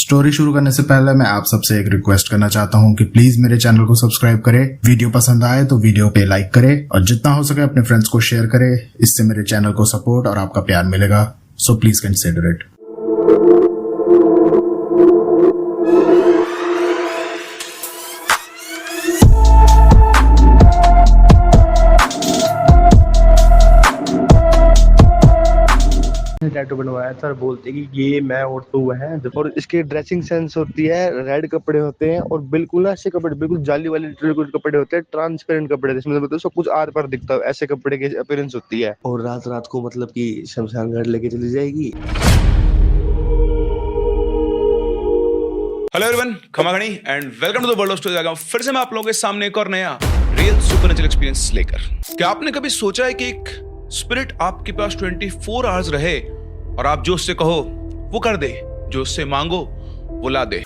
Story शुरू करने से पहले मैं आप सबसे एक रिक्वेस्ट करना चाहता हूँ कि प्लीज मेरे चैनल को सब्सक्राइब करें, वीडियो पसंद आए तो वीडियो पे लाइक करें और जितना हो सके अपने फ्रेंड्स को शेयर करें। इससे मेरे चैनल को सपोर्ट और आपका प्यार मिलेगा, so please consider it. Tattoo बनवाया सर, बोलते कि ये मैं और तू है। और इसकी ड्रेसिंग सेंस होती है, रेड कपड़े होते हैं और बिल्कुल ऐसे कपड़े, बिल्कुल जाली वाले कुछ कपड़े होते हैं, ट्रांसपेरेंट कपड़े, जिसमें मतलब सब कुछ आर पार दिखता है, ऐसे कपड़े की अपीयरेंस होती है। और रात रात को मतलब कि शमशान घाट लेके चली जाएगी। हेलो एवरीवन, खमागणी and welcome to the world of stories. आ गया फिर से मैं आप लोगों के सामने एक और नया रियल सुपरनेचुरल एक्सपीरियंस लेकर। क्या आपने कभी सोचा है कि एक स्पिरिट आपके पास 24 आवर्स रहे और आप जो उससे कहो वो कर दे, जो उससे मांगो वो ला दे?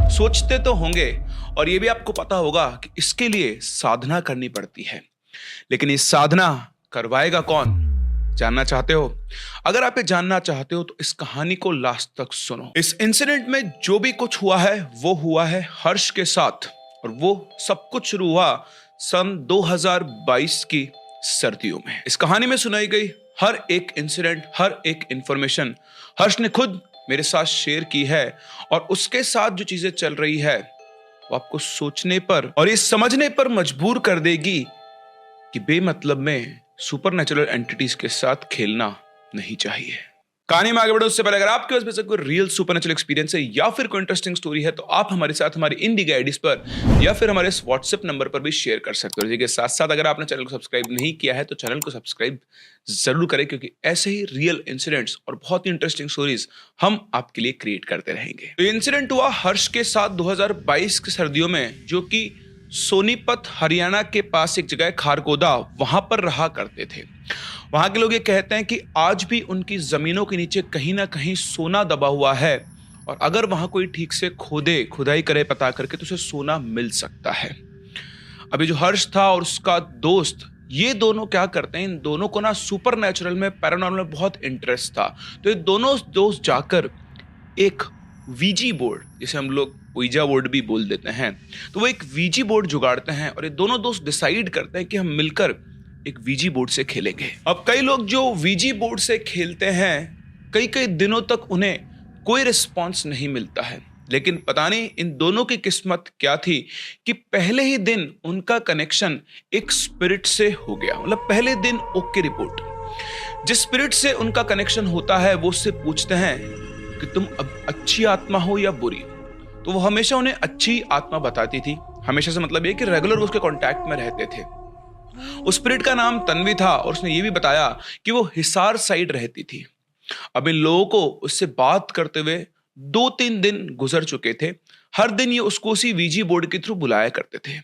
सोचते तो होंगे और ये भी आपको पता होगा कि इसके लिए साधना करनी पड़ती है, लेकिन ये साधना करवाएगा कौन? जानना चाहते हो? अगर आप ये जानना चाहते हो तो इस कहानी को लास्ट तक सुनो। इस इंसिडेंट में जो भी कुछ हुआ है वो हुआ है हर्ष के साथ, और वो सब कुछ शुरू हुआ सन 2022 की सर्दियों में। इस कहानी में सुनाई गई हर एक इंसिडेंट, हर एक इंफॉर्मेशन हर्ष ने खुद मेरे साथ शेयर की है, और उसके साथ जो चीजें चल रही है वो आपको सोचने पर और ये समझने पर मजबूर कर देगी कि बेमतलब में सुपरनेचुरल एंटिटीज के साथ खेलना नहीं चाहिए। कहानी में आगे बढ़ो उससे पहले अगर आपके पास कोई रियल सुपरनेचुरल एक्सपीरियंस है या फिर कोई इंटरेस्टिंग स्टोरी है तो आप हमारे साथ हमारी इन दी गई आईडीज पर या फिर हमारे इस व्हाट्सएप नंबर पर भी शेयर कर सकते हो। इसी के साथ साथ अगर आपने चैनल को सब्सक्राइब नहीं किया है तो चैनल को सब्सक्राइब जरूर करें, क्योंकि ऐसे ही रियल इंसिडेंट्स और बहुत ही इंटरेस्टिंग स्टोरीज हम आपके लिए क्रिएट करते रहेंगे। तो इंसिडेंट हुआ हर्ष के साथ 2022 की सर्दियों में, जो कि सोनीपत हरियाणा के पास एक जगह खारगोदा, वहां पर रहा करते थे। वहां के लोग ये कहते हैं कि आज भी उनकी जमीनों के नीचे कहीं ना कहीं सोना दबा हुआ है, और अगर वहां कोई ठीक से खुदाई करे पता करके तो उसे सोना मिल सकता है। अभी जो हर्ष था और उसका दोस्त, ये दोनों क्या करते हैं, इन दोनों को ना सुपरनेचुरल में, पैरानॉर्मल में बहुत इंटरेस्ट था। तो ये दोनों दोस्त जाकर एक वीजी बोर्ड, जिसे हम लोग ओइजा बोर्ड भी बोल देते हैं, तो वो एक वीजी बोर्ड जुगाड़ते हैं और ये दोनों दोस्त डिसाइड करते हैं कि हम मिलकर एक वीजी बोर्ड से खेलेंगे। अब कई लोग जो वीजी बोर्ड से खेलते हैं, कई कई दिनों तक उन्हें कोई रिस्पॉन्स नहीं मिलता है, लेकिन पता नहीं इन दोनों की किस्मत क्या थी कि पहले ही दिन उनका कनेक्शन एक स्पिरिट से हो गया। मतलब पहले दिन ओके रिपोर्ट। जिस स्पिरिट से उनका कनेक्शन होता है वो उससे पूछते हैं कि तुम अब अच्छी आत्मा हो या बुरी, तो वो हमेशा उन्हें अच्छी आत्मा बताती थी। हमेशा से मतलब ये कि रेगुलर उसके कांटेक्ट में रहते थे। उस स्पिरिट का नाम तन्वी था और उसने ये भी बताया कि वो हिसार साइड रहती थी। अब इन लोगों को उससे बात करते हुए 2-3 दिन गुजर चुके थे। हर दिन ये उसको उसी वीजी बोर्ड के थ्रू बुलाया करते थे।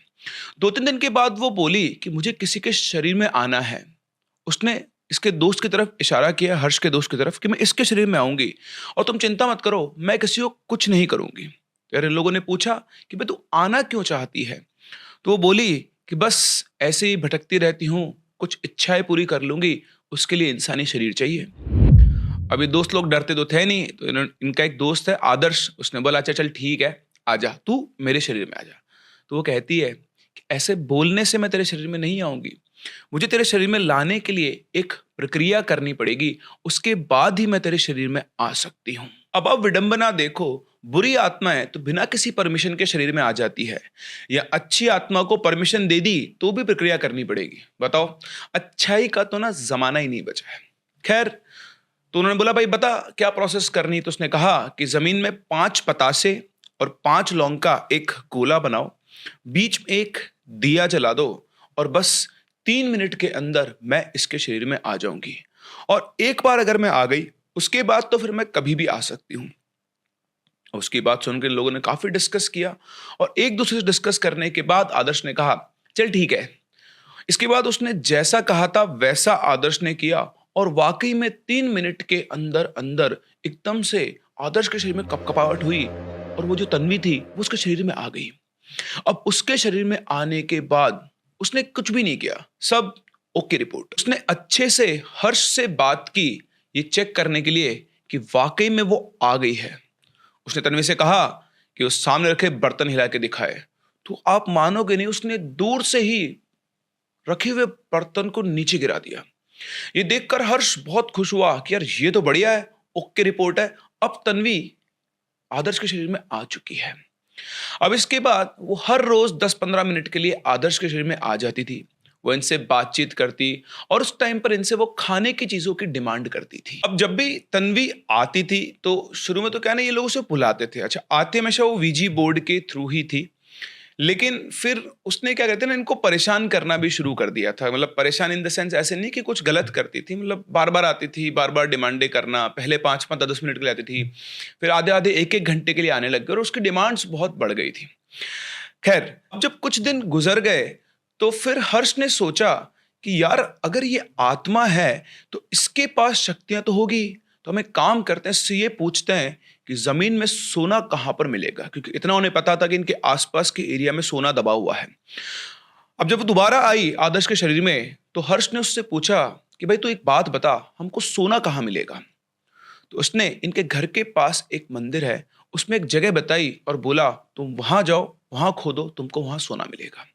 2-3 दिन के बाद वो बोली कि मुझे किसी के शरीर में आना है। उसने इसके दोस्त की तरफ इशारा किया, हर्ष के दोस्त की तरफ, कि मैं इसके शरीर में आऊंगी और तुम चिंता मत करो, मैं किसी को कुछ नहीं करूंगी। यार इन लोगों ने पूछा कि भाई तू आना क्यों चाहती है? तो वो बोली कि बस ऐसे ही भटकती रहती हूँ, कुछ इच्छाएं पूरी कर लूंगी, उसके लिए इंसानी शरीर चाहिए। अभी दोस्त लोग डरते तो थे नहीं, तो इनका एक दोस्त है आदर्श, उसने बोला अच्छा चल ठीक है, आजा तू मेरे शरीर में आजा। तो वो कहती है कि ऐसे बोलने से मैं तेरे शरीर में नहीं आऊंगी, मुझे तेरे शरीर में लाने के लिए एक प्रक्रिया करनी पड़ेगी, उसके बाद ही मैं तेरे शरीर में आ सकती हूँ। अब विडंबना देखो, बुरी आत्माएं तो बिना किसी परमिशन के शरीर में आ जाती है, या अच्छी आत्मा को परमिशन दे दी तो भी प्रक्रिया करनी पड़ेगी। बताओ, अच्छाई का तो ना जमाना ही नहीं बचा है। खैर, तो उन्होंने बोला भाई बता क्या प्रोसेस करनी। तो उसने कहा कि जमीन में 5 पतासे और 5 लौंग का एक गोला बनाओ, बीच में एक दिया जला दो, और बस 3 मिनट के अंदर मैं इसके शरीर में आ जाऊंगी, और एक बार अगर मैं आ गई उसके बाद तो फिर मैं कभी भी आ सकती हूँ। उसकी बात सुनकर लोगों ने काफी डिस्कस किया, और एक दूसरे से डिस्कस करने के बाद आदर्श ने कहा चल ठीक है। इसके बाद उसने जैसा कहा था वैसा आदर्श ने किया, और वाकई में 3 मिनट के अंदर अंदर एकदम से आदर्श के शरीर में कपकपाहट हुई, और वो जो तन्वी थी वो उसके शरीर में आ गई। अब उसके शरीर में आने के बाद उसने कुछ भी नहीं किया, सब ओके रिपोर्ट। उसने अच्छे से हर्ष से बात की ये चेक करने के लिए कि वाकई में वो आ गई है। उसने तन्वी से कहा कि उस सामने रखे बर्तन हिला के दिखाए, तो आप मानोगे नहीं, उसने दूर से ही रखे हुए बर्तन को नीचे गिरा दिया। ये देखकर हर्ष बहुत खुश हुआ कि यार ये तो बढ़िया है, ओके रिपोर्ट है, अब तन्वी आदर्श के शरीर में आ चुकी है। अब इसके बाद वो हर रोज 10-15 मिनट के लिए आदर्श के शरीर में आ जाती थी। वो इनसे बातचीत करती और उस टाइम पर इनसे वो खाने की चीजों की डिमांड करती थी। अब जब भी तन्वी आती थी तो शुरू में तो क्या ना, ये लोग उसे बुलाते थे। अच्छा, आते हमेशा वो वीजी बोर्ड के थ्रू ही थी, लेकिन फिर उसने क्या कहते हैं ना, इनको परेशान करना भी शुरू कर दिया था। मतलब परेशान इन द सेंस ऐसे नहीं कि कुछ गलत करती थी, मतलब बार बार आती थी, बार बार डिमांडें करना। पहले 5-5, 10 मिनट के लिए आती थी, फिर आधे आधे 1-1 घंटे के लिए आने लग गए और उसकी डिमांड्स बहुत बढ़ गई थी। खैर, अब जब कुछ दिन गुजर गए तो फिर हर्ष ने सोचा कि यार अगर ये आत्मा है तो इसके पास शक्तियां तो होगी, तो हम एक काम करते हैं, इससे ये पूछते हैं कि जमीन में सोना कहां पर मिलेगा, क्योंकि इतना उन्हें पता था कि इनके आसपास के एरिया में सोना दबा हुआ है। अब जब वो दोबारा आई आदर्श के शरीर में तो हर्ष ने उससे पूछा कि भाई तू एक बात बता, हमको सोना कहां मिलेगा। तो उसने इनके घर के पास एक मंदिर है, उसमें एक जगह बताई और बोला तुम वहां जाओ, वहां खोदो, तुमको वहां सोना मिलेगा।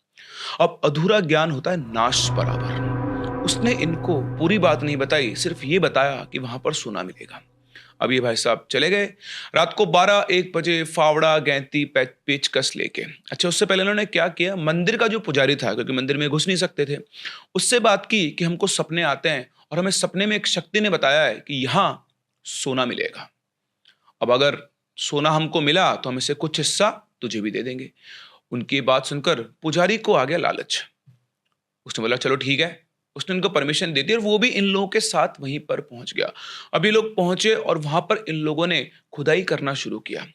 अब अधूरा ज्ञान होता है नाश बराबर। उसने इनको पूरी बात नहीं बताई, सिर्फ ये बताया कि वहां पर सोना मिलेगा। अब ये भाई साहब चले गए रात को 12-1 बजे, फावड़ा, गैंती, पेचकस लेके। अच्छा, उससे पहले उन्होंने क्या किया, मंदिर का जो पुजारी था, क्योंकि मंदिर में घुस नहीं सकते थे, उससे बात की कि हमको सपने आते हैं और हमें सपने में एक शक्ति ने बताया है कि यहां सोना मिलेगा। अब अगर सोना हमको मिला तो हम इसे कुछ हिस्सा तुझे भी दे देंगे। उनकी बात सुनकर पुजारी को आ गया लालच। उसने बोला चलो ठीक है। उसने उनको परमिशन दे दी और वो भी इन लोगों के साथ वहीं पर पहुंच गया। अब ये लोग पहुंचे और वहां पर इन लोगों ने खुदाई करना शुरू किया।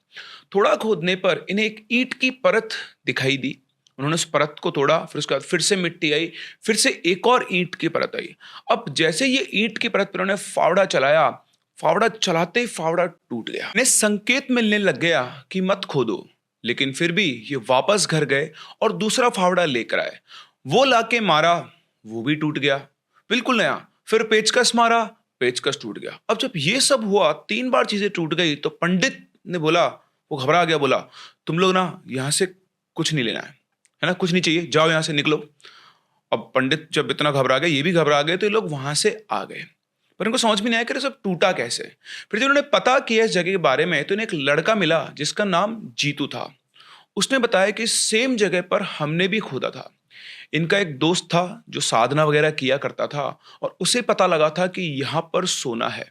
थोड़ा खोदने पर इन्हें एक ईंट की परत दिखाई दी। उन्होंने उस परत को तोड़ा, फिर उसके बाद फिर से मिट्टी आई, फिर से एक और ईंट की परत आई। अब जैसे ये ईंट की परत पर उन्होंने फावड़ा चलाया, फावड़ा चलाते ही फावड़ा टूट गया। इन्हें संकेत मिलने लग गया कि मत खोदो, लेकिन फिर भी ये वापस घर गए और दूसरा फावड़ा लेकर आए। वो लाके मारा, वो भी टूट गया, बिल्कुल नया। फिर पेचकस मारा, पेचकस टूट गया। अब जब ये सब हुआ, 3 बार चीजें टूट गई, तो पंडित ने बोला, वो घबरा गया, बोला तुम लोग ना यहां से कुछ नहीं लेना है ना, कुछ नहीं चाहिए, जाओ यहां से, निकलो। अब पंडित जब इतना घबरा गए, ये भी घबरा गए, तो ये लोग वहां से आ गए। पर इनको समझ में नहीं आया कि सब टूटा कैसे। फिर जब उन्होंने पता किया इस जगह के बारे में, तो इन्हें एक लड़का मिला जिसका नाम जीतू था। उसने बताया कि सेम जगह पर हमने भी खोदा था। इनका एक दोस्त था जो साधना वगैरह किया करता था और उसे पता लगा था कि यहां पर सोना है।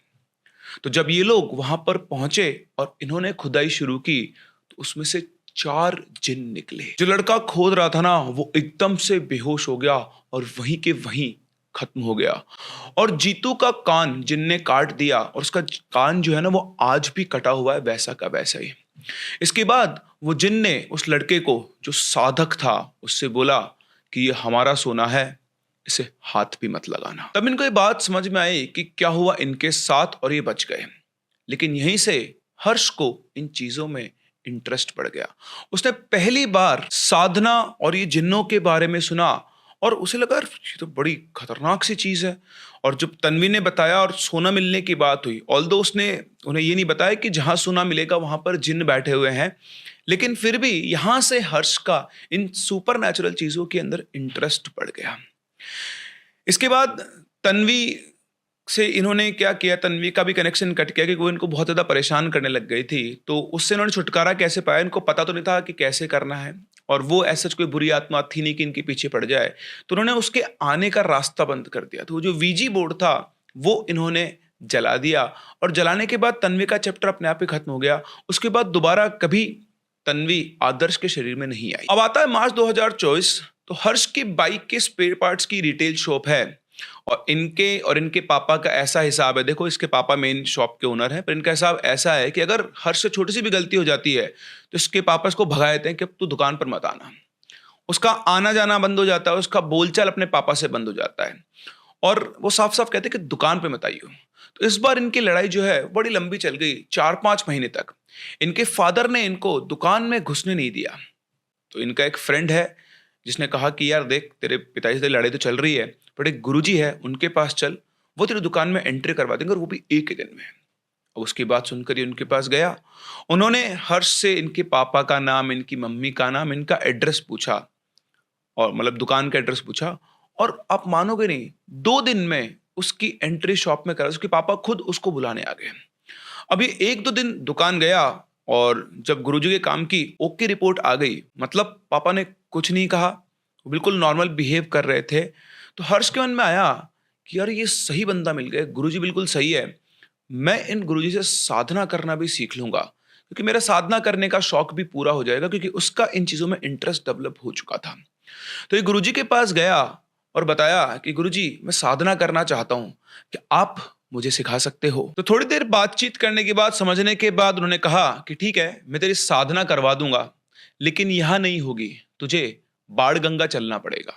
तो जब ये लोग वहां पर पहुंचे और इन्होंने खुदाई शुरू की, तो उसमें से 4 जिन निकले। जो लड़का खोद रहा था ना, वो एकदम से बेहोश हो गया और वहीं के वहीं खत्म हो गया। और जीतू का कान जिन ने काट दिया और उसका कान जो है ना, वो आज भी कटा हुआ है, वैसा का वैसा ही। इसके बाद वो जिन ने उस लड़के को, जो साधक था, उससे बोला कि ये हमारा सोना है, इसे हाथ भी मत लगाना। तब इनको ये बात समझ में आई कि क्या हुआ इनके साथ और ये बच गए। लेकिन यहीं से हर्ष को इन चीजों में इंटरेस्ट बढ़ गया। उसने पहली बार साधना और ये जिन्नों के बारे में सुना और उसे लगा ये तो बड़ी खतरनाक सी चीज है। और जब तन्वी ने बताया और सोना मिलने की बात हुई, ऑल्दो उसने उन्हें ये नहीं बताया कि जहां सोना मिलेगा वहां पर जिन्न बैठे हुए हैं, लेकिन फिर भी यहां से हर्ष का इन सुपर नेचुरल चीजों के अंदर इंटरेस्ट बढ़ गया। इसके बाद तन्वी से इन्होंने क्या किया, तन्वी का भी कनेक्शन कट गया क्योंकि वो इनको बहुत ज्यादा परेशान करने लग गई थी। तो उससे इन्होंने छुटकारा कैसे पाया, इनको पता तो नहीं था कि कैसे करना है, और वो ऐसा कोई बुरी आत्मा थी नहीं कि इनके पीछे पड़ जाए। तो उन्होंने उसके आने का रास्ता बंद कर दिया। तो जो वीजी बोर्ड था वो इन्होंने जला दिया और जलाने के बाद तन्वी का चैप्टर अपने आप ही खत्म हो गया। उसके बाद दोबारा कभी तन्वी आदर्श के शरीर में नहीं आई। अब आता है मार्च 2024। तो हर्ष की बाइक के स्पेयर पार्ट्स की रिटेल शॉप है और इनके पापा का ऐसा हिसाब है, देखो इसके पापा मेन शॉप के ओनर हैं, पर इनका हिसाब ऐसा है कि अगर हर्ष से छोटी सी भी गलती हो जाती है तो इसके पापा इसको भगा देते हैं कि अब तू दुकान पर मत आना। उसका आना जाना बंद हो जाता है, उसका बोलचाल अपने पापा से बंद हो जाता है और वो साफ साफ कहते हैं कि दुकान पे मत आइयो। तो इस बार इनकी लड़ाई जो है बड़ी लंबी चल गई, 4-5 महीने तक। इनके फादर ने इनको दुकान में घुसने नहीं दिया। तो इनका एक फ्रेंड है जिसने कहा कि यार देख, तेरे पिताजी से लड़ाई तो चल रही है, पर एक गुरुजी है उनके पास चल, वो तेरी दुकान में एंट्री करवा देंगे और वो भी एक ही दिन में। और उसकी बात सुनकर ये उनके पास गया। उन्होंने हर्ष से इनके पापा का नाम, इनकी मम्मी का नाम, इनका एड्रेस पूछा, और मतलब दुकान का एड्रेस पूछा। और आप मानोगे नहीं, 2 दिन में उसकी एंट्री शॉप में करा। उसके पापा खुद उसको बुलाने आ गए। अभी 1-2 दिन दुकान गया, और जब गुरुजी के काम की ओके रिपोर्ट आ गई, मतलब पापा ने कुछ नहीं कहा, वो बिल्कुल नॉर्मल बिहेव कर रहे थे, तो हर्ष के मन में आया कि यार ये सही बंदा मिल गया, गुरुजी बिल्कुल सही है, मैं इन गुरुजी से साधना करना भी सीख लूंगा, क्योंकि मेरा साधना करने का शौक भी पूरा हो जाएगा, क्योंकि उसका इन चीजों में इंटरेस्ट डेवलप हो चुका था। तो ये गुरुजी के पास गया और बताया कि गुरुजी मैं साधना करना चाहता हूं, कि आप मुझे सिखा सकते हो। तो थोड़ी देर बातचीत करने के बाद, समझने के बाद उन्होंने कहा कि ठीक है, मैं तेरी साधना करवा दूंगा, लेकिन यहां नहीं होगी, तुझे बाण गंगा चलना पड़ेगा।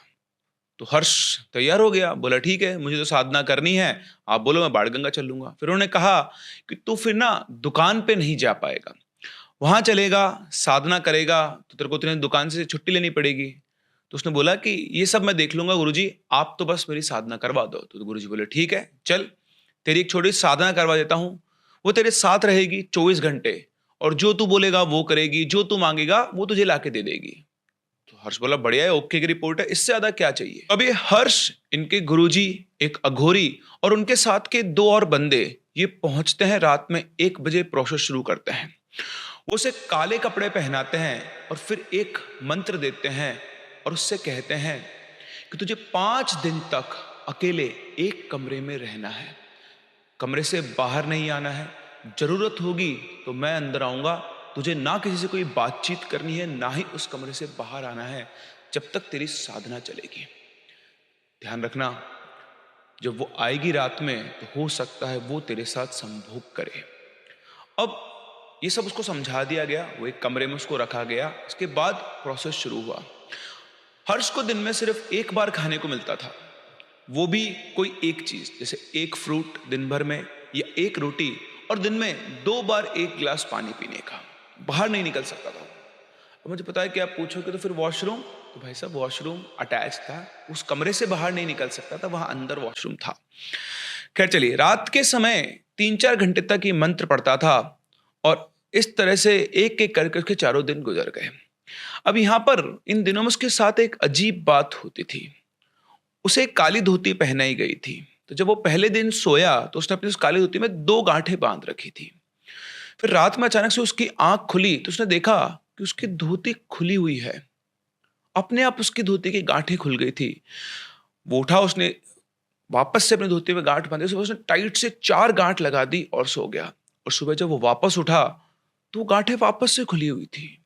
तो हर्ष तैयार हो गया, बोला ठीक है, मुझे तो साधना करनी है, आप बोलो मैं बाण गंगा चल लूंगा। फिर उन्होंने कहा कि तू फिर ना दुकान पे नहीं जा पाएगा, वहां चलेगा, साधना करेगा, तो तेरे को तुरंत दुकान से छुट्टी लेनी पड़ेगी। तो उसने बोला कि ये सब मैं देख लूंगा गुरुजी, आप तो बस मेरी साधना करवा दो। तो गुरुजी बोले ठीक है, चल तेरी एक छोटी साधना करवा देता हूं, वो तेरे साथ रहेगी 24 घंटे, और जो तू बोलेगा वो करेगी, जो तू मांगेगा वो तुझे लाके दे देगी। तो हर्ष बोला बढ़िया है, ओके की रिपोर्ट है, इससे ज्यादा क्या चाहिए। अभी हर्ष, इनके गुरुजी, एक अघोरी और उनके साथ के 2 और बंदे, ये पहुंचते हैं रात में 1 बजे, प्रोसेस शुरू करते हैं। वो उसे काले कपड़े पहनाते हैं और फिर एक मंत्र देते हैं और उससे कहते हैं कि तुझे 5 दिन तक अकेले एक कमरे में रहना है, कमरे से बाहर नहीं आना है, जरूरत होगी तो मैं अंदर आऊंगा, तुझे ना किसी से कोई बातचीत करनी है, ना ही उस कमरे से बाहर आना है जब तक तेरी साधना चलेगी। ध्यान रखना, जब वो आएगी रात में तो हो सकता है वो तेरे साथ संभोग करे। अब ये सब उसको समझा दिया गया, वो एक कमरे में उसको रखा गया। इसके बाद प्रोसेस शुरू हुआ। हर्ष को दिन में सिर्फ 1 बार खाने को मिलता था, वो भी कोई एक चीज, जैसे 1 फ्रूट दिन भर में, या 1 रोटी, और दिन में 2 बार 1 गिलास पानी पीने का। बाहर नहीं निकल सकता था। अब मुझे पता है कि आप पूछोगे तो फिर वॉशरूम, तो भाई साहब वॉशरूम अटैच था, उस कमरे से बाहर नहीं निकल सकता था, वहां अंदर वॉशरूम था। खैर चलिए, रात के समय 3-4 घंटे तक ये मंत्र पढ़ता था, और इस तरह से एक एक करके उसके 4 दिन गुजर गए। अब यहां पर इन दिनों में उसके साथ एक अजीब बात होती थी। उसे एक काली धोती पहनाई गई थी, तो जब वो पहले दिन सोया तो उसने अपनी उस काली धोती में 2 गांठें बांध रखी थी। फिर रात में अचानक से उसकी आंख खुली तो उसने देखा कि उसकी धोती खुली हुई है, अपने आप उसकी धोती की गांठें खुल गई थी। वो उठा, उसने वापस से अपनी धोती में गांठ बांधी, उसने टाइट से 4 गांठ लगा दी और सो गया। और सुबह जब वो वापस उठा तो वो गांठें वापस से खुली हुई थी।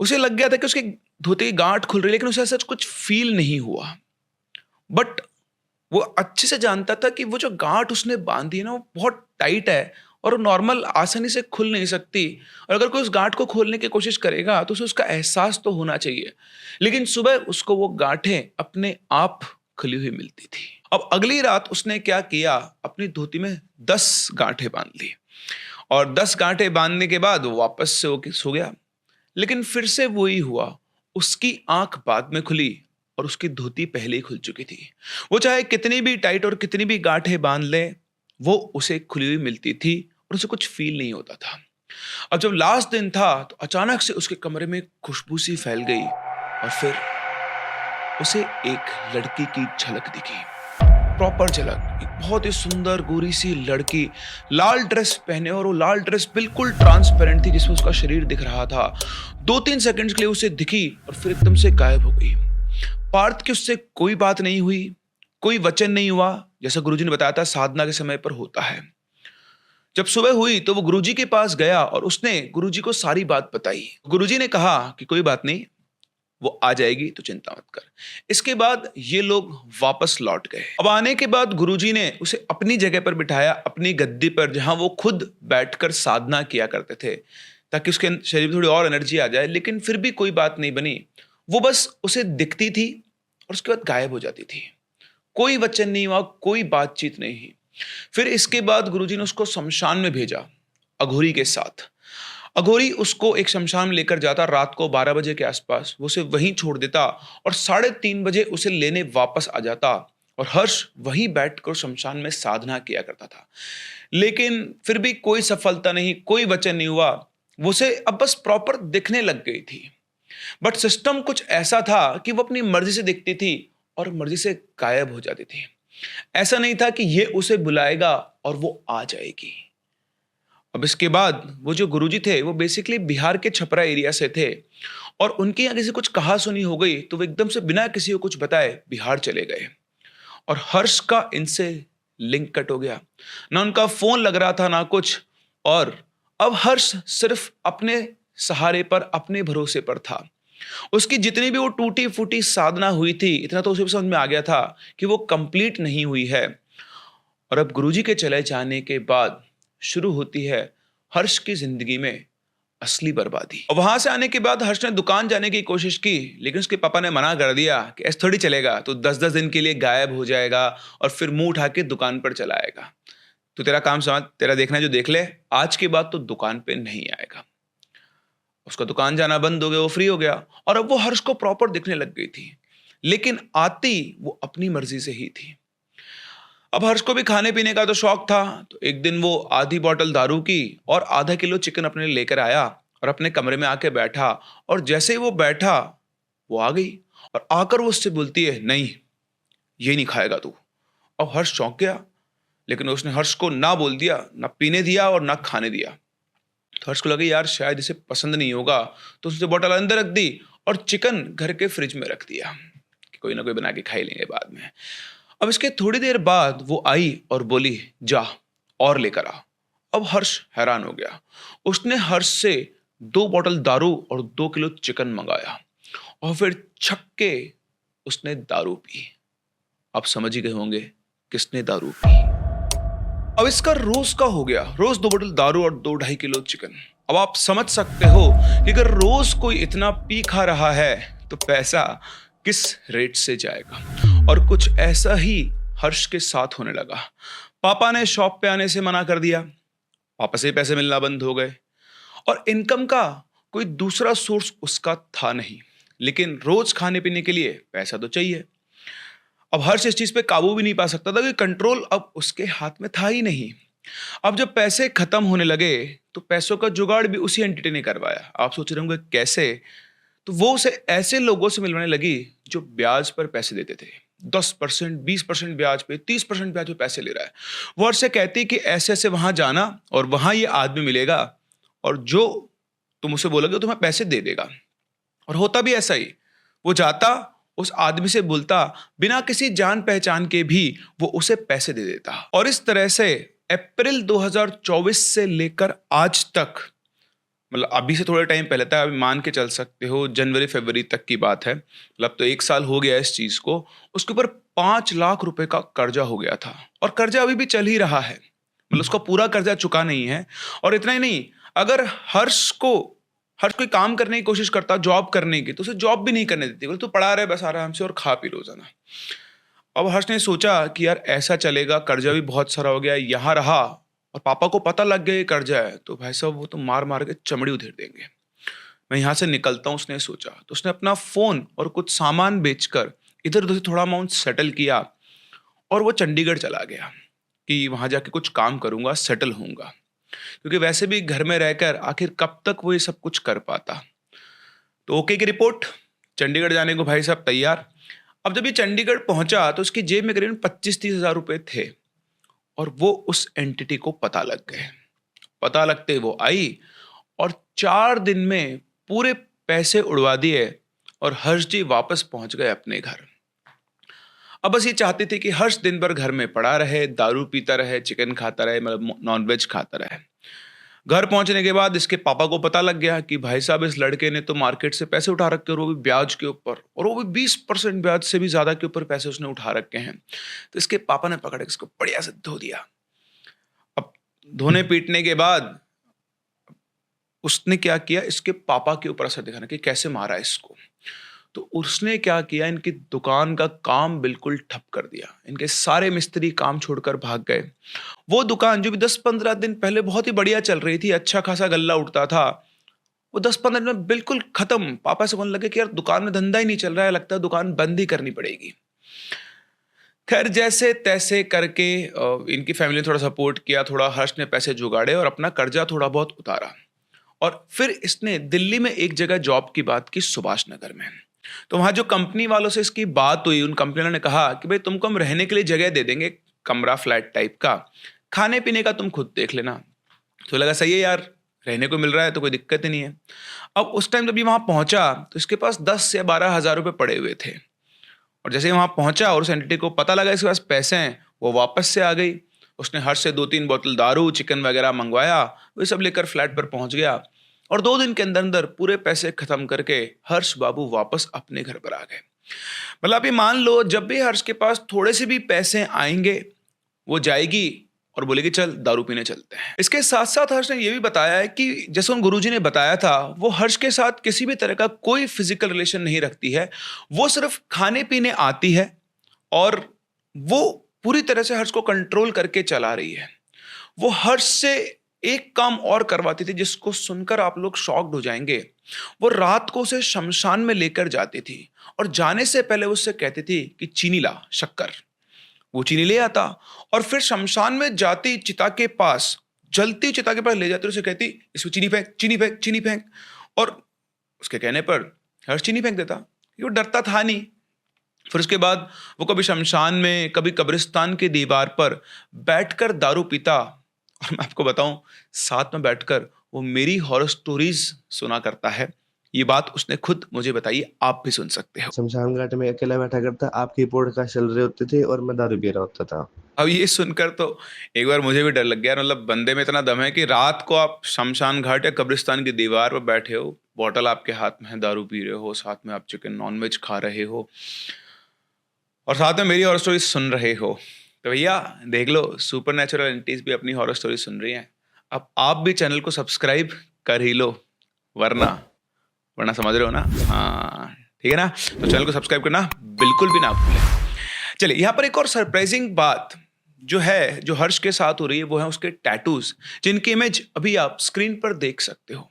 उसे लग गया था कि उसकी धोती की गांठ खुल रही, लेकिन उसे ऐसा कुछ फील नहीं हुआ। बट वो अच्छे से जानता था कि वो जो गांठ उसने बांधी है ना, वो बहुत टाइट है और नॉर्मल आसानी से खुल नहीं सकती। और अगर कोई उस गांठ को खोलने की कोशिश करेगा तो उसे उसका एहसास तो होना चाहिए। लेकिन सुबह उसको वो गांठें अपने आप खुली हुई मिलती थी। अब अगली रात उसने क्या किया, अपनी धोती में 10 गांठें बांध ली, और 10 गांठें बांधने के बाद वो वापस से होके सो गया। लेकिन फिर से वही हुआ, उसकी आंख बाद में खुली और उसकी धोती पहले ही खुल चुकी थी। वो चाहे कितनी भी टाइट और कितनी भी गांठें बांध ले, वो उसे खुली हुई मिलती थी और उसे कुछ फील नहीं होता था। अब जब लास्ट दिन था तो अचानक से उसके कमरे में खुशबू सी फैल गई, और फिर उसे एक लड़की की झलक दिखी, प्रॉपर झलक। एक बहुत ही सुंदर गोरी सी लड़की, लाल ड्रेस पहने, और वो लाल ड्रेस बिल्कुल ट्रांसपेरेंट थी जिसमें उसका शरीर दिख रहा था। 2-3 सेकंड्स के लिए उसे दिखी और फिर एकदम से गायब हो गई। पार्थ की उससे कोई बात नहीं हुई, कोई वचन नहीं हुआ, जैसा गुरुजी ने बताया था साधना के समय पर होता है। जब सुबह हुई तो वो गुरुजी के पास गया और उसने गुरुजी को सारी बात बताई। गुरुजी ने कहा कि कोई बात नहीं, वो आ जाएगी तो चिंता मत कर। इसके बाद ये लोग वापस लौट गए। अब आने के बाद गुरुजी ने उसे अपनी जगह पर बिठाया, अपनी गद्दी पर, जहां वो खुद बैठकर साधना किया करते थे, ताकि उसके शरीर में थोड़ी और एनर्जी आ जाए। लेकिन फिर भी कोई बात नहीं बनी। वो बस उसे दिखती थी और उसके बाद गायब हो जाती थी। कोई वचन नहीं हुआ, कोई बातचीत नहीं हुई। फिर इसके बाद गुरुजी ने उसको शमशान में भेजा अघोरी के साथ। अघोरी उसको एक शमशान में लेकर जाता रात को 12 बजे के आसपास। वो उसे वहीं छोड़ देता और 3:30 बजे उसे लेने वापस आ जाता और हर्ष वहीं बैठकर शमशान में साधना किया करता था। लेकिन फिर भी कोई सफलता नहीं, कोई वचन नहीं हुआ। वो उसे अब बस प्रॉपर दिखने लग गई थी। बट सिस्टम कुछ ऐसा था कि वो अपनी मर्जी से दिखती थी और मर्जी से गायब हो जाती थी। ऐसा नहीं था कि ये उसे बुलाएगा और वो आ जाएगी। अब इसके बाद वो जो गुरुजी थे वो बेसिकली बिहार के छपरा एरिया से थे और उनके यहाँ किसी कुछ कहा सुनी हो गई तो वो एकदम से बिना किसी को कुछ बताए बिहार चले गए और हर्ष का इनसे लिंक कट हो गया। ना उनका फोन लग रहा था ना कुछ, और अब हर्ष सिर्फ अपने सहारे पर, अपने भरोसे पर था। उसकी जितनी भी वो टूटी फूटी साधना हुई थी, इतना तो उसे भी समझ में आ गया था कि वो कंप्लीट नहीं हुई है। और अब गुरुजी के चले जाने के बाद शुरू होती है हर्ष की जिंदगी में असली बर्बादी। और वहां से आने के बाद हर्ष ने दुकान जाने की कोशिश की, लेकिन उसके पापा ने मना कर दिया कि ऐसे थोड़ी चलेगा, तो 10-10 दिन के लिए गायब हो जाएगा और फिर मुंह उठा के दुकान पर चला आएगा। तो तेरा काम समझ, तेरा देखना है जो देख ले, आज के बाद तो दुकान पे नहीं आएगा। उसका दुकान जाना बंद हो गया, वो फ्री हो गया और अब वो हर्ष को प्रॉपर दिखने लग गई थी, लेकिन आती वो अपनी मर्जी से ही थी। अब हर्ष को भी खाने पीने का तो शौक था, तो एक दिन वो आधी बोतल दारू की और आधा किलो चिकन अपने लिए लेकर आया और अपने कमरे में आके बैठा। और जैसे ही वो बैठा, वो आ गई और आकर वो उससे बोलती है, नहीं ये नहीं खाएगा तू। अब हर्ष चौंक गया, लेकिन उसने हर्ष को ना बोल दिया, ना पीने दिया और ना खाने दिया। तो हर्ष को लगा यार शायद इसे पसंद नहीं होगा, तो उसने बोतल अंदर रख दी और चिकन घर के फ्रिज में रख दिया कि कोई ना कोई बना के खा ही लेंगे बाद में। अब इसके थोड़ी देर बाद वो आई और बोली, जा और लेकर आ। अब हर्ष हैरान हो गया। उसने हर्ष से 2 बोतल दारू और 2 किलो चिकन मंगाया और फिर छक्के उसने दारू पी। आप समझ ही गए होंगे किसने दारू पी। अब इसका रोज का हो गया, रोज 2 बोतल दारू और 2-2.5 किलो चिकन। अब आप समझ सकते हो कि अगर रोज कोई इतना पी खा रहा है तो पैसा किस रेट से जाएगा। और कुछ ऐसा ही हर्ष के साथ होने लगा। पापा ने शॉप पे आने से मना कर दिया, पापा से पैसे मिलना बंद हो गए और इनकम का कोई दूसरा सोर्स उसका था नहीं, लेकिन रोज खाने पीने के लिए पैसा तो चाहिए। अब हर्ष इस चीज पे काबू भी नहीं पा सकता था कि कंट्रोल अब उसके हाथ में था ही नहीं। अब जब पैसे खत्म होने लगे तो पैसों का जुगाड़ भी उसी एंटिटी ने करवाया। आप सोच रहे होंगे कैसे? तो वो उसे ऐसे लोगों से मिलवाने लगी जो ब्याज पर पैसे देते थे, 10%, 20% ब्याज पे, 30% ब्याज पे पैसे ले रहा है। वो हर्ष से कहती कि ऐसे ऐसे वहां जाना और वहां ये आदमी मिलेगा और जो तुम उसे बोलोगे तुम्हें पैसे दे देगा। और होता भी ऐसा ही। वो जाता, उस आदमी से बोलता, बिना किसी जान पहचान के भी वो उसे पैसे दे देता। और इस तरह से अप्रैल 2024 से लेकर आज तक, मतलब अभी से थोड़े टाइम पहले तक, अभी मान के चल सकते हो जनवरी फरवरी तक की बात है, मतलब तो 1 साल हो गया इस चीज को, उसके ऊपर 5 लाख रुपए का कर्जा हो गया था और कर्जा अभी भी चल ही रहा है। मतलब उसका पूरा कर्जा चुका नहीं है। और इतना ही नहीं, अगर हर्ष कोई काम करने की कोशिश करता, जॉब करने की, तो उसे जॉब भी नहीं करने देती, बोले तू पढ़ा रहे बस आराम से और खा पी रोजाना। अब हर्ष ने सोचा कि यार ऐसा चलेगा, कर्जा भी बहुत सारा हो गया, यहाँ रहा और पापा को पता लग गया ये कर्जा है तो भाई साहब वो तो मार मार के चमड़ी उधेड़ देंगे, मैं यहाँ से निकलता हूँ। उसने सोचा, तो उसने अपना फोन और कुछ सामान बेचकर इधर उधर से थोड़ा अमाउंट सेटल किया और वो चंडीगढ़ चला गया कि वहां जाके कुछ काम करूंगा, सेटल होऊंगा, क्योंकि वैसे भी घर में रहकर आखिर कब तक वो ये सब कुछ कर पाता। तो ओके की रिपोर्ट, चंडीगढ़ जाने को भाई साहब तैयार। अब जब ये चंडीगढ़ पहुंचा तो उसकी जेब में करीबन 25-30 हजार रुपए थे और वो उस एंटिटी को पता लग गए। पता लगते वो आई और 4 दिन में पूरे पैसे उड़वा दिए और हर्ष जी वापस पहुंच गए अपने घर। अब बस ये चाहते थे कि हर्ष दिन भर घर में पड़ा रहे, दारू पीता रहे, चिकन खाता रहे, मतलब नॉनवेज खाता रहे। घर पहुंचने के बाद इसके पापा को पता लग गया कि भाई साहब इस लड़के ने तो मार्केट से पैसे उठा रखे और वो भी ब्याज के ऊपर, और वो भी 20% ब्याज से भी ज्यादा के ऊपर पैसे उसने उठा रखे हैं। तो इसके पापा ने पकड़ के इसको बढ़िया से धो दिया। अब धोने पीटने के बाद उसने क्या किया, इसके पापा के ऊपर असर दिखाना कि कैसे मारा इसको। तो उसने क्या किया, इनकी दुकान का काम बिल्कुल ठप कर दिया। इनके सारे मिस्त्री काम छोड़कर भाग गए। वो दुकान जो भी 10-15 दिन पहले बहुत ही बढ़िया चल रही थी, अच्छा खासा गल्ला उठता था, वो 10-15 दिन में बिल्कुल खत्म। पापा से बोलने लगे कि यार दुकान में धंधा ही नहीं चल रहा है, लगता है दुकान बंद ही करनी पड़ेगी। खैर जैसे तैसे करके इनकी फैमिली ने थोड़ा सपोर्ट किया, थोड़ा हर्ष ने पैसे जुगाड़े और अपना कर्जा थोड़ा बहुत उतारा। और फिर इसने दिल्ली में एक जगह जॉब की बात की, सुभाष नगर में। तो वहां जो कंपनी वालों से इसकी बात हुई, उन कंपनी वालों ने कहा कि भाई तुमको हम रहने के लिए जगह दे देंगे, कमरा फ्लैट टाइप का, खाने पीने का तुम खुद देख लेना। तो लगा सही है यार, रहने को मिल रहा है तो कोई दिक्कत ही नहीं है। अब उस टाइम जब ये वहां पहुंचा तो इसके पास 10 या 12 हज़ार रुपए पड़े हुए थे। और जैसे ही वहां पहुंचा और उस एंटिटी को पता लगा इसके पास पैसे हैं, वो वापस से आ गई। उसने हर्ष से 2-3 बोतल दारू, चिकन वगैरह मंगवाया, वो सब लेकर फ्लैट पर पहुंच गया। और 2 दिन के अंदर अंदर पूरे पैसे खत्म करके हर्ष बाबू वापस अपने घर पर आ गए। मतलब ये मान लो, जब भी हर्ष के पास थोड़े से भी पैसे आएंगे, वो जाएगी और बोलेगी चल दारू पीने चलते हैं। इसके साथ साथ हर्ष ने यह भी बताया है कि जैसे उन गुरुजी ने बताया था, वो हर्ष के साथ किसी भी तरह का कोई फिजिकल रिलेशन नहीं रखती है। वो सिर्फ खाने पीने आती है और वो पूरी तरह से हर्ष को कंट्रोल करके चला रही है। वो हर्ष से एक काम और करवाती थी जिसको सुनकर आप लोग शॉक्ड हो जाएंगे। वो रात को उसे शमशान में लेकर जाती थी और जाने से पहले उससे कहती थी कि चीनी ला, शक्कर। वो चीनी ले आता और फिर शमशान में जाती, चिता के पास, जलती चिता के पास ले जाती, उसे कहती इसमें चीनी फेंक, चीनी फेंक, चीनी फेंक। और उसके कहने पर हर्ष चीनी फेंक देता, वो डरता था नहीं। फिर उसके बाद वो कभी शमशान में, कभी कब्रिस्तान की दीवार पर बैठकर दारू पीता। और मैं आपको बताऊं, साथ में बैठकर वो मेरी हॉरर स्टोरीज सुना करता है। ये बात उसने खुद मुझे बताई, आप भी सुन सकते हो। शमशान घाट में अकेला बैठा करता, आपके पॉडकास्ट चल रहे होते थे और मैं दारू पी रहा होता था। अब ये सुनकर तो एक बार मुझे भी डर लग गया। मतलब बंदे में इतना दम है कि रात को आप शमशान घाट या कब्रिस्तान की दीवार पर बैठे हो, बॉटल आपके हाथ में है, दारू पी रहे हो, साथ में आप चिकन नॉनवेज खा रहे हो और साथ में मेरी हॉरर स्टोरी सुन रहे हो। तो भैया देख लो, सुपर नेचुरल एंटिटीज भी अपनी हॉरर स्टोरी सुन रही हैं। अब आप भी चैनल को सब्सक्राइब कर ही लो, वरना समझ रहे हो ना। हाँ ठीक है ना, तो चैनल को सब्सक्राइब करना बिल्कुल भी ना भूलें। चलिए, यहाँ पर एक और सरप्राइजिंग बात जो है, जो हर्ष के साथ हो रही है, वो है उसके टैटूज, जिनकी इमेज अभी आप स्क्रीन पर देख सकते हो।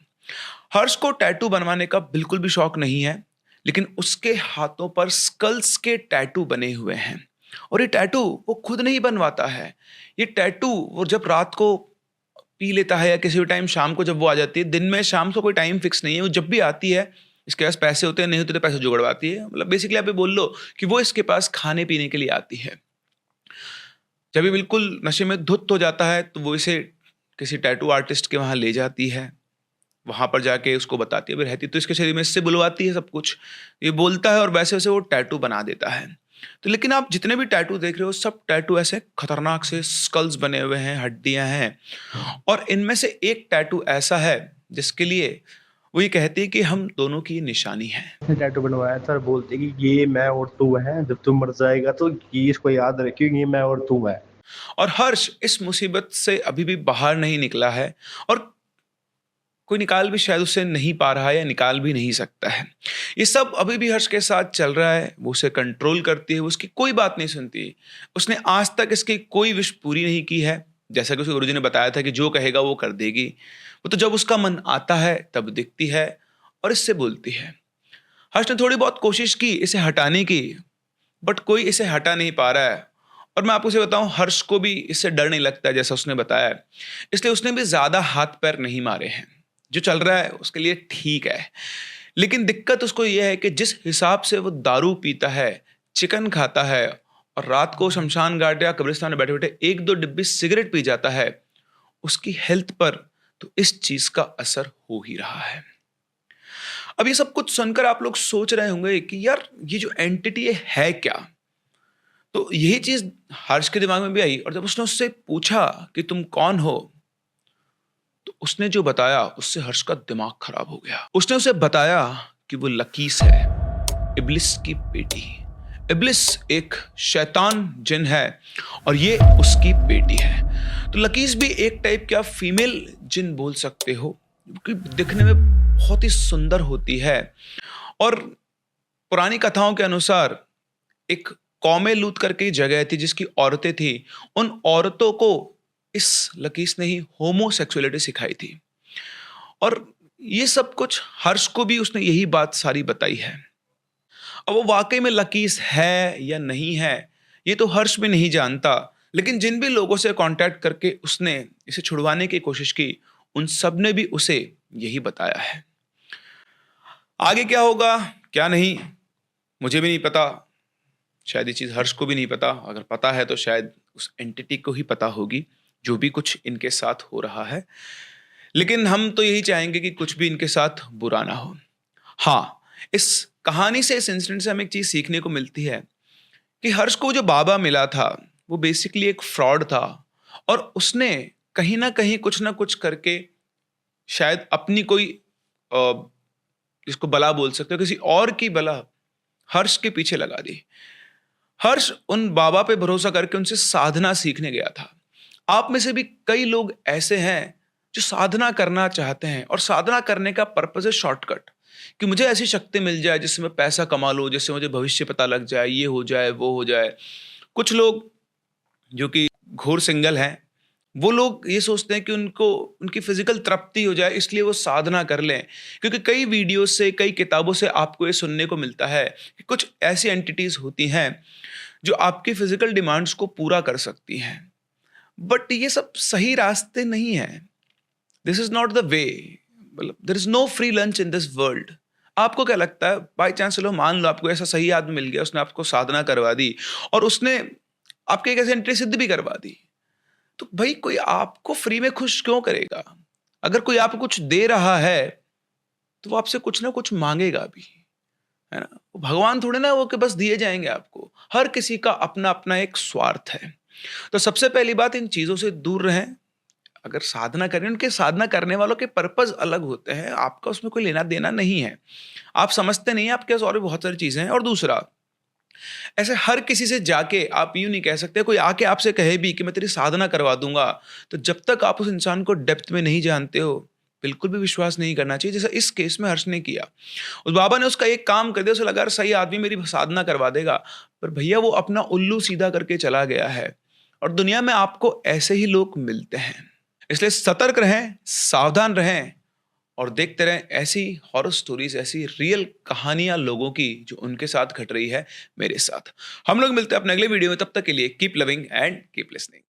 हर्ष को टैटू बनवाने का बिल्कुल भी शौक नहीं है, लेकिन उसके हाथों पर स्कल्स के टैटू बने हुए हैं। और ये टैटू वो खुद नहीं बनवाता है। ये टैटू वो जब रात को पी लेता है या किसी भी टाइम शाम को जब वो आ जाती है, दिन में शाम को कोई टाइम फिक्स नहीं है, वो जब भी आती है, इसके पास पैसे होते हैं, नहीं होते तो पैसे जुगड़वाती है। मतलब बेसिकली आप ये बोल लो कि वो इसके पास खाने पीने के लिए आती है। जब ये बिल्कुल नशे में धुत हो जाता है तो वो इसे किसी टैटू आर्टिस्ट के वहां ले जाती है। वहां पर जाके उसको बताती है, रहती तो इसके शरीर में, इससे बुलवाती है सब कुछ, ये बोलता है और वैसे वैसे वो टैटू बना देता है। तो लेकिन आप जितने भी टैटू देख रहे हो, सब टैटू ऐसे खतरनाक से स्कल्स बने हुए हैं, हड्डियां हैं। और इनमें से एक टैटू ऐसा है जिसके लिए वो ये कहती है कि हम दोनों की निशानी है। टैटू बनवाया था और बोलते कि ये मैं और तू है, जब तू मर जाएगा तो ये इसको याद रखियो, ये मैं और तू है। और हर्ष इस मुसीबत से अभी भी बाहर नहीं निकला है और कोई निकाल भी शायद उसे नहीं पा रहा है या निकाल भी नहीं सकता है। ये सब अभी भी हर्ष के साथ चल रहा है। वो उसे कंट्रोल करती है, वो उसकी कोई बात नहीं सुनती। उसने आज तक इसकी कोई विश पूरी नहीं की है। जैसा कि उसके गुरुजी ने बताया था कि जो कहेगा वो कर देगी। वो तो जब उसका मन आता है तब दिखती है और इससे बोलती है। हर्ष ने थोड़ी बहुत कोशिश की इसे हटाने की, बट कोई इसे हटा नहीं पा रहा है। और मैं आपको से बताऊं, हर्ष को भी इससे डर नहीं लगता जैसा उसने बताया है, इसलिए उसने भी ज्यादा हाथ पैर नहीं मारे हैं। जो चल रहा है उसके लिए ठीक है। लेकिन दिक्कत उसको यह है कि जिस हिसाब से वो दारू पीता है, चिकन खाता है और रात को शमशान घाट या कब्रिस्तान में बैठे बैठे 1-2 डिब्बी सिगरेट पी जाता है, उसकी हेल्थ पर तो इस चीज का असर हो ही रहा है। अब ये सब कुछ सुनकर आप लोग सोच रहे होंगे कि यार ये जो एंटिटी है क्या। तो यही चीज हर्ष के दिमाग में भी आई और जब उसने उससे पूछा कि तुम कौन हो, तो उसने जो बताया उससे हर्ष का दिमाग खराब हो गया। उसने उसे बताया कि वो लकीस है, इब्लिस की बेटी। इब्लिस एक शैतान जिन है और ये उसकी बेटी है। तो लकीस भी एक टाइप का फीमेल जिन बोल सकते हो, क्योंकि दिखने में बहुत ही सुंदर होती है। और पुरानी कथाओं के अनुसार एक कौमे लूत करके जगह थी जिसकी औरतें थी, उन औरतों को इस लकीस ने ही होमोसेक्सुअलिटी सिखाई थी। और ये सब कुछ हर्ष को भी उसने यही बात सारी बताई है। अब वो वाकई में लकीस है या नहीं है, ये तो हर्ष भी नहीं जानता, लेकिन जिन भी लोगों से कांटेक्ट करके उसने इसे छुड़वाने की कोशिश की, उन सब ने भी उसे यही बताया है। आगे क्या होगा क्या नहीं मुझे भी नहीं पता, शायद ये चीज हर्ष को भी नहीं पता। अगर पता है तो शायद उस एंटिटी को ही पता होगी जो भी कुछ इनके साथ हो रहा है। लेकिन हम तो यही चाहेंगे कि कुछ भी इनके साथ बुरा ना हो। हाँ, इस कहानी से, इस इंसिडेंट से हमें एक चीज सीखने को मिलती है कि हर्ष को जो बाबा मिला था वो बेसिकली एक फ्रॉड था, और उसने कहीं ना कुछ करके शायद अपनी कोई इसको बला बोल सकते हो, किसी और की बला हर्ष के पीछे लगा दी। हर्ष उन बाबा पे भरोसा करके उनसे साधना सीखने गया था। आप में से भी कई लोग ऐसे हैं जो साधना करना चाहते हैं, और साधना करने का पर्पस है शॉर्टकट, कि मुझे ऐसी शक्ति मिल जाए जिससे मैं पैसा कमा लूं, जिससे मुझे भविष्य पता लग जाए, ये हो जाए वो हो जाए। कुछ लोग जो कि घोर सिंगल हैं, वो लोग ये सोचते हैं कि उनको उनकी फिजिकल तृप्ति हो जाए, इसलिए वो साधना कर लें। क्योंकि कई वीडियो से, कई किताबों से आपको ये सुनने को मिलता है कि कुछ ऐसी एंटिटीज होती हैं जो आपकी फिजिकल डिमांड्स को पूरा कर सकती हैं, बट ये सब सही रास्ते नहीं है। This is not the way. मतलब there is no free lunch in this world. आपको क्या लगता है, बाई चांस चलो मान लो आपको ऐसा सही आदमी मिल गया, उसने आपको साधना करवा दी और उसने आपके एक ऐसे एंट्री सिद्ध भी करवा दी, तो भाई कोई आपको फ्री में खुश क्यों करेगा? अगर कोई आपको कुछ दे रहा है तो वो आपसे कुछ ना कुछ मांगेगा भी, है ना? भगवान थोड़े ना वो कि बस दिए जाएंगे आपको। हर किसी का अपना अपना एक स्वार्थ है। तो सबसे पहली बात, इन चीजों से दूर रहें। अगर साधना करें, उनके साधना करने वालों के पर्पस अलग होते हैं, आपका उसमें कोई लेना देना नहीं है। आप समझते नहीं, आपके पास और भी बहुत सारी चीजें हैं। और दूसरा, ऐसे हर किसी से जाके आप यूं नहीं कह सकते, कोई आके आपसे कहे भी कि मैं तेरी साधना करवा दूंगा, तो जब तक आप उस इंसान को डेप्थ में नहीं जानते हो, बिल्कुल भी विश्वास नहीं करना चाहिए, जैसा इस केस में हर्ष ने किया। उस बाबा ने उसका एक काम कर दिया, उसे लगा यार सही आदमी मेरी साधना करवा देगा, पर भैया वो अपना उल्लू सीधा करके चला गया है। और दुनिया में आपको ऐसे ही लोग मिलते हैं, इसलिए सतर्क रहें, सावधान रहें, और देखते रहें ऐसी हॉरर स्टोरीज, ऐसी रियल कहानियां लोगों की जो उनके साथ घट रही है मेरे साथ। हम लोग मिलते हैं अपने अगले वीडियो में, तब तक के लिए keep loving and keep listening.